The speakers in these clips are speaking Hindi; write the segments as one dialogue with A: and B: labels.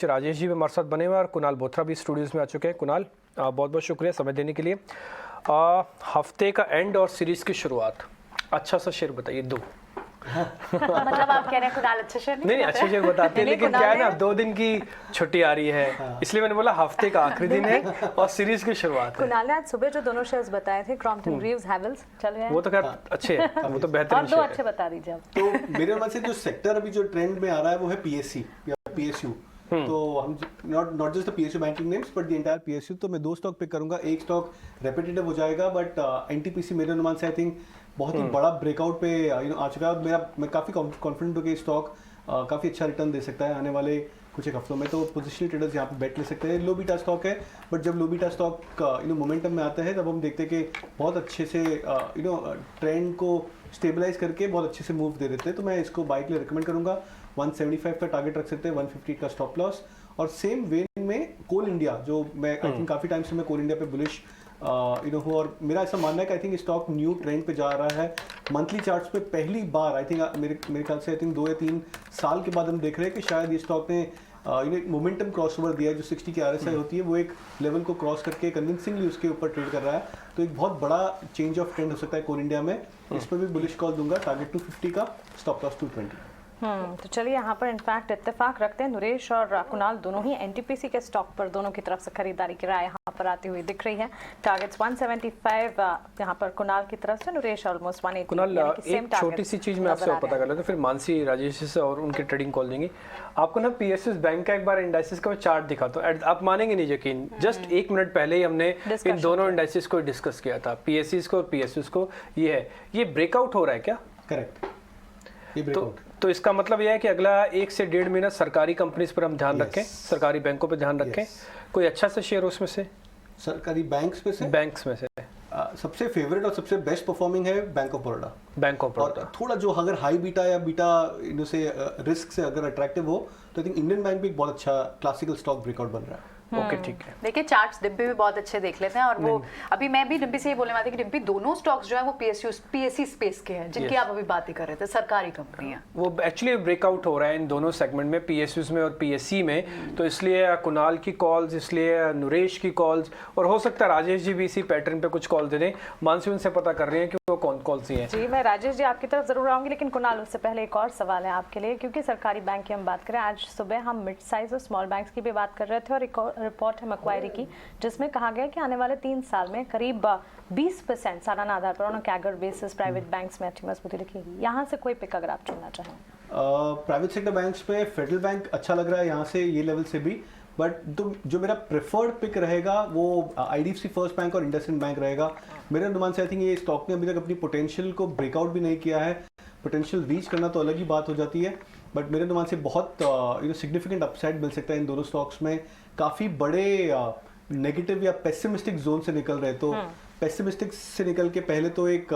A: राजेश जी भी हमारे साथ बने हुए और कुणाल बोथरा भी स्टूडियोज में आ चुके हैं। कुणाल, बहुत बहुत शुक्रिया समय देने के लिए। हफ्ते का एंड और सीरीज की शुरुआत, अच्छा सा शेयर बताइए दो।
B: मतलब आप कह रहे हैं कुणाल अच्छे शेयर
A: नहीं अच्छे शेयर बताते हैं, लेकिन क्या है ना 2 दिन की छुट्टी आ रही है, इसलिए मैंने बोला हफ्ते का आखिरी दिन है और सीरीज की शुरुआत है।
B: कुणाल ने आज सुबह जो दोनों शेयर्स बताए थे, क्रॉम्पटन ग्रीव्स, हैवेल्स, चल गए
A: वो तो खैर अच्छे हैं, वो तो बेहतरीन
B: और 2 अच्छे बता दीजिए आप।
C: तो मेरे मन से जो सेक्टर अभी जो ट्रेंड में आ रहा है वो है पीएससी या पीएसयू। तो हम not just the PSU banking names but the entire PSU. तो मैं 2 स्टॉक पिक करूंगा। एक स्टॉक रेपिटेटिव हो जाएगा बट एनटीपीसी मेरे अनुमान से आई थिंक बहुत ही बड़ा ब्रेकआउट पे आ चुका है। मैं काफ़ी कॉन्फिडेंट हूँ कि स्टॉक काफ़ी अच्छा रिटर्न दे सकता है आने वाले कुछ एक हफ्तों में। तो पोजिशनल ट्रेडर्स यहाँ पे बेट ले सकते हैं। लो बीटा स्टॉक है बट जब लो बीटा स्टॉक मोमेंटम में आता है तब हम देखते हैं कि बहुत अच्छे से ट्रेंड को स्टेबलाइज करके बहुत अच्छे से मूव दे देते हैं। तो मैं इसको बाइक के लिए रिकमेंड करूँगा। 175 का टारगेट रख सकते हैं, 150 का स्टॉप लॉस। और सेम वेन में कोल इंडिया, जो मैं आई थिंक काफ़ी टाइम से मैं कोल इंडिया पे बुलिश हूँ और मेरा ऐसा मानना है कि I think stock new trend पे जा रहा है। मंथली चार्ट्स पे पहली बार आई थिंक मेरे ख्याल से आई थिंक 2 या 3 साल के बाद हम देख रहे हैं कि शायद ये स्टॉक ने मोमेंटम क्रॉस ओवर दिया है। जो 60 की RSI होती है वो एक लेवल को क्रॉस करके कन्विंसिंगली उसके ऊपर ट्रेड कर रहा है। तो एक बहुत बड़ा चेंज ऑफ ट्रेंड हो सकता है कोल इंडिया में। इस पर भी बुलिश कॉल दूंगा। टारगेट 250 का, स्टॉप लॉस 220।
B: तो चलिए यहाँ पर इनफैक्ट इत्तेफाक रखते हैं। नरेश और कुणाल दोनों ही एनटीपीसी के स्टॉक पर दोनों की तरफ से खरीदारी की राय यहाँ पर आती हुई दिख रही है। टारगेट्स 175 यहाँ पर कुणाल की तरफ से, नरेश ऑलमोस्ट 180।
A: कुणाल, एक छोटी सी चीज मैं आपसे पता कर लेता हूँ, फिर मानसी राजेश से और उनके ट्रेडिंग कॉल देंगे आपको ना। पीएसयू बैंक का एक बार इंडाइसिस का चार्ट दिखाता हूँ, आप मानेंगे नहीं यकीन। जस्ट 1 मिनट पहले ही हमने इन दोनों इंडाइसिस को डिस्कस किया था, पीएसयू को और पीएसयू को। ये ब्रेकआउट हो रहा है क्या?
C: करेक्ट, ये ब्रेकआउट।
A: तो इसका मतलब यह है कि अगला 1 से 1.5 महीना सरकारी कंपनीज पर हम ध्यान रखें, सरकारी बैंकों पर ध्यान रखें। कोई अच्छा सा शेयर उसमें से?
C: सरकारी बैंक्स में से?
A: बैंक्स में से
C: सबसे फेवरेट और सबसे बेस्ट परफॉर्मिंग है bank of Baroda.
A: Bank of Baroda.
C: और थोड़ा जो अगर हाई बीटा या बीटा से रिस्क से अगर अट्रैक्टिव हो तो आई थिंक इंडियन बैंक भी एक बहुत अच्छा क्लासिकल स्टॉक ब्रेकआउट बन रहा है।
A: ओके, ठीक है।
D: देखिए चार्ट्स डिम्पी भी बहुत अच्छे देख लेते हैं और वो अभी मैं भी डिम्पी से ये बोलने वाली थी कि डिम्पी दोनों स्टॉक्स जो है वो पीएससी स्पेस के हैं जिनकी आप अभी बात ही कर रहे थे, सरकारी कंपनियां।
A: वो एक्चुअली ब्रेकआउट हो रहा है इन दोनों सेगमेंट में, पीएसयूज में और पीएससी में। तो इसलिए कुणाल की कॉल्स, इसलिए नरेश की कॉल्स, और हो सकता है राजेश जी भी इसी पैटर्न पे कुछ कॉल दे दें। मानसी उनसे पता कर रहे हैं कि वो कौन कॉल सी हैं।
B: जी, मैं राजेश जी आपकी तरफ जरूर आऊंगी, लेकिन कुणाल उससे पहले एक और सवाल है आपके लिए, क्योंकि सरकारी बैंक की हम बात करें। आज सुबह हम मिड साइज और स्मॉल बैंक्स की भी बात कर रहे थे और एक रिपोर्ट है मक्वायरी की जिसमें कहा गया कि आने वाले 3 साल में करीब 20% सालाना आधार पर on CAGR basis private banks में अच्छी मजबूती दिखेगी। यहाँ से कोई पिक अगर आप चुनना चाहें?
C: प्राइवेट सेक्टर बैंक्स में फेडरल बैंक अच्छा लग रहा है यहाँ से, ये लेवल से भी। बट जो मेरा प्रेफर्ड पिक रहेगा वो IDFC फर्स्ट बैंक और इंडसइंड बैंक रहेगा। मेरे अनुमान से आई थिंक ये स्टॉक ने अभी तक अपनी पोटेंशियल को ब्रेकआउट भी नहीं किया है। पोटेंशियल रीच करना तो अलग ही बात हो जाती है, बट मेरे अनुमान से बहुत सिग्निफिकेंट अपसाइड मिल सकता है इन दोनों स्टॉक्स में। काफ़ी बड़े नेगेटिव या पेसिमिस्टिक जोन से निकल रहे, तो पेसिमिस्टिक से निकल के पहले तो एक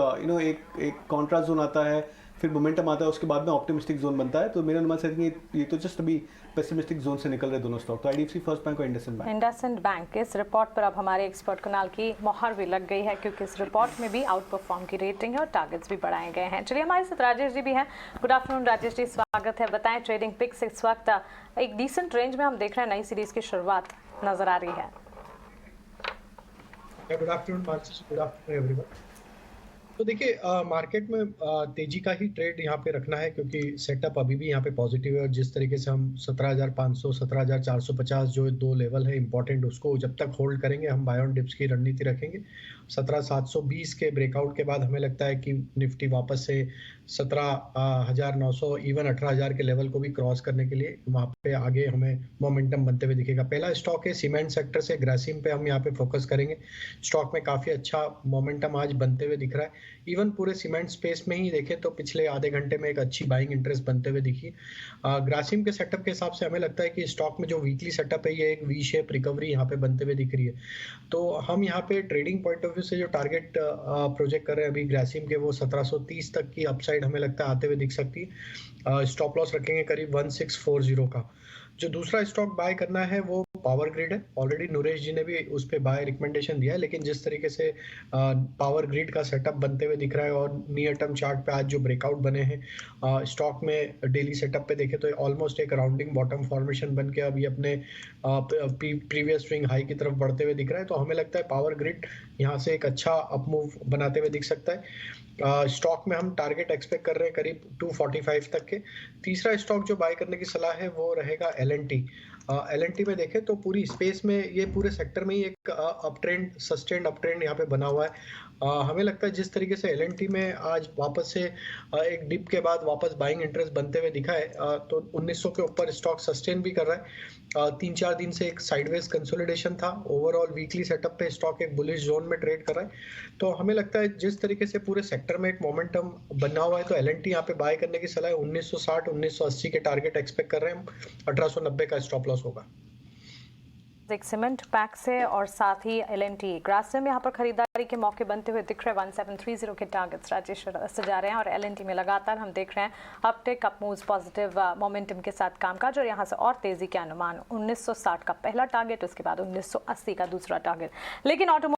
C: कॉन्ट्रा जोन आता है, फिर मोमेंटम आता है, उसके बाद में ऑप्टिमिस्टिक जोन बनता है। तो मेरे अनुमान से ये तो जस्ट अभी पेसिमिस्टिक जोन से निकल रहे दोनों स्टॉक। तो IDFC फर्स्ट बैंक और इंडसइंड बैंक।
B: इस रिपोर्ट पर अब हमारे एक्सपर्ट कुणाल की मोहर भी लग गई है, क्योंकि इस रिपोर्ट में भी आउट परफॉर्म की रेटिंग है और टारगेट्स भी बढ़ाए गए हैं। चलिए, हमारे साथ राजेश जी भी हैं। गुड आफ्टरनून राजेश जी, स्वागत है। बताएं ट्रेडिंग पिक्स। इस वक्त एक डिसेंट रेंज में हम देख रहे हैं, नई सीरीज की शुरुआत नजर आ रही है।
E: Good afternoon Mansi, good afternoon everyone. तो देखिए मार्केट में तेजी का ही ट्रेड यहाँ पे रखना है, क्योंकि सेटअप अभी भी यहाँ पे पॉजिटिव है। और जिस तरीके से हम 17,500 17,450 जो 2 लेवल है इंपॉर्टेंट, उसको जब तक होल्ड करेंगे हम बाय ऑन डिप्स की रणनीति रखेंगे। 17,720 के ब्रेकआउट के बाद हमें लगता है कि निफ्टी वापस से 17,900 इवन 18,000 के लेवल को भी क्रॉस करने के लिए वहाँ पे आगे हमें मोमेंटम बनते हुए दिखेगा। पहला स्टॉक है सीमेंट सेक्टर से ग्रासिम पे हम यहाँ पे फोकस करेंगे। स्टॉक में काफ़ी अच्छा मोमेंटम आज बनते हुए दिख रहा है। इवन पूरे सीमेंट स्पेस में ही देखें तो पिछले आधे घंटे में एक अच्छी बाइंग इंटरेस्ट बनते हुए दिखी। ग्रासिम के सेटअप के हिसाब से हमें लगता है कि स्टॉक में जो वीकली सेटअप है ये एक वी शेप रिकवरी यहाँ पे बनते हुए दिख रही है। तो हम यहाँ पे ट्रेडिंग पॉइंट ऑफ व्यू से जो टारगेट प्रोजेक्ट कर रहे हैं अभी ग्रासिम के, वो 1730 तक की अपसाइड हमें लगता है आते हुए दिख सकती है। स्टॉप लॉस रखेंगे करीब 1640 का। जो दूसरा स्टॉक बाय करना है वो पावर ग्रिड है। ऑलरेडी नरेश जी ने भी उस पर बाय रिकमेंडेशन दिया है, लेकिन जिस तरीके से पावर ग्रिड का सेटअप बनते हुए दिख रहा है और नियर टर्म चार्ट पे आज जो ब्रेकआउट बने हैं स्टॉक में डेली सेटअप पे देखें तो ऑलमोस्ट एक राउंडिंग बॉटम फॉर्मेशन बन के अभी अपने प्रीवियस स्विंग हाई की तरफ बढ़ते हुए दिख रहा है। तो हमें लगता है पावर ग्रिड यहाँ से एक अच्छा अपमूव बनाते हुए दिख सकता है। स्टॉक में हम टारगेट एक्सपेक्ट कर रहे हैं करीब 245 तक के। तीसरा स्टॉक जो बाय करने की सलाह है वो रहेगा L&T। L&T में देखें तो पूरी स्पेस में ये पूरे सेक्टर में ही एक up trend, sustained up trend यहाँ पे बना हुआ है। हमें लगता है जिस तरीके से L&T में आज वापस से एक डिप के बाद वापस बाइंग इंटरेस्ट बनते हुए दिखा है, तो 1900 के ऊपर स्टॉक सस्टेन भी कर रहा है। 3-4 दिन से एक साइडवेज कंसोलिडेशन था। ओवरऑल वीकली सेटअप पे स्टॉक एक बुलिश जोन में ट्रेड कर रहा है। तो हमें लगता है जिस तरीके से पूरे सेक्टर में एक मोमेंटम बना हुआ है तो L&T यहाँ पे बाय करने की सलाह है। 1960-1980 के टारगेट एक्सपेक्ट कर रहे हैं हम। 1890 का स्टॉप लॉस होगा।
B: एक सीमेंट पैक से और साथ ही L&T ग्रासिम यहाँ पर खरीदारी के मौके बनते हुए दिख रहे हैं। 1730 के टारगेट्स राजेश सजा रहे हैं और L&T में लगातार हम देख रहे हैं Uptake, up moves, positive momentum के साथ कामकाज और यहाँ से और तेजी के अनुमान। 1960 का पहला टारगेट, उसके बाद 1980 का दूसरा टारगेट। लेकिन ऑटो